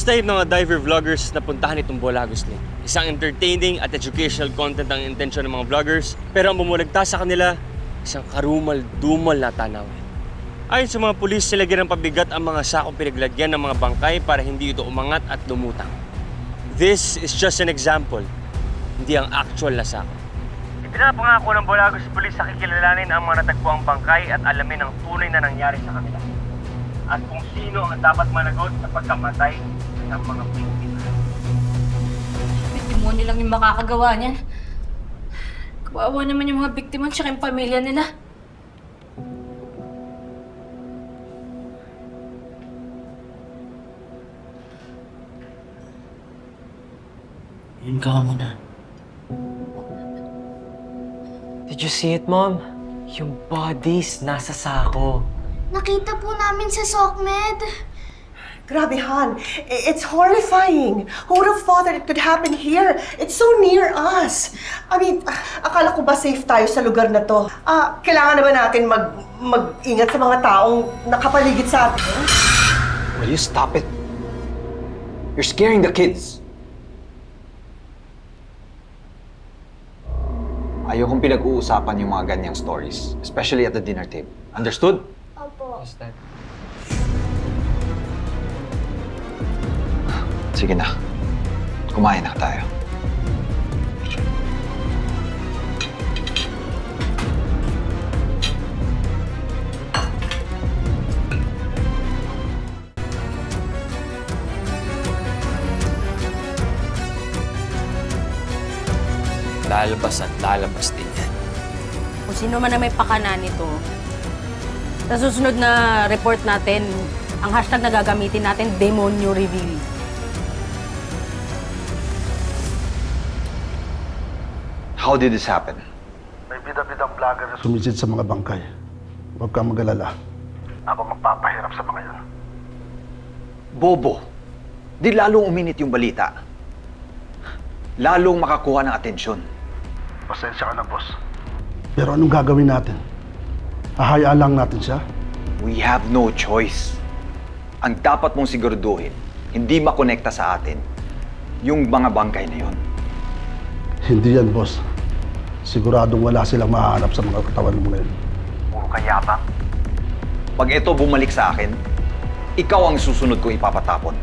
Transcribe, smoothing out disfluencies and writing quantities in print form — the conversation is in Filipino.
First time ng mga diver vloggers na puntahan itong Bolagos Lake. Isang entertaining at educational content ang intensyon ng mga vloggers, pero ang bumulagta sa kanila, isang karumal-dumal na tanawin. Ayon sa mga pulis, nilagyan ng pabigat ang mga sakong pinaglagyan ng mga bangkay para hindi ito umangat at lumutang. This is just an example, hindi ang actual na sako. Ipinapangako ng Bolagos Police sa kikilalanin ang mga natagpuang bangkay at alamin ang tunay na nangyari sa kanila. At kung sino ang dapat managot sa pagkamatay ng mga biktima. Demonyo lang yung makakagawa niyan. Kawawa naman yung mga biktima at yung pamilya nila. Yun ka muna. Did you see it, Mom? Yung bodies nasa sako. Nakita po namin sa SOCMED. Grabe, Han. It's horrifying. Who would have thought that it could happen here? It's so near us. I mean, akala ko ba safe tayo sa lugar na to? Kailangan naman natin mag-ingat sa mga taong nakapaligid sa atin. Will you stop it? You're scaring the kids. Ayokong pinag-uusapan yung mga ganyang stories, especially at the dinner table. Understood? Opo. Sige na. Kumain na tayo. Lalabas at lalabas din yan. Kung sino man na may pakana nito, sa susunod na report natin, ang hashtag na gagamitin natin, Demonyo Reveal. How did this happen? May bida-bidang vlogger na Sumisid sa mga bangkay. Huwag kang mag-alala. ako magpapahirap sa mga yun. Bobo. Di lalong uminit yung balita. Lalong makakuha ng atensyon. Pasensya ka na, boss. Pero anong gagawin natin? Hahayaan lang natin siya? We have no choice. Ang dapat mong siguraduhin, hindi makonekta sa atin yung mga bangkay na yon. Hindi yan, boss. Siguradong wala silang mahanap sa mga katawan mo ngayon. Puro kayabang. Pag ito bumalik sa akin, ikaw ang susunod kong ipapatapon.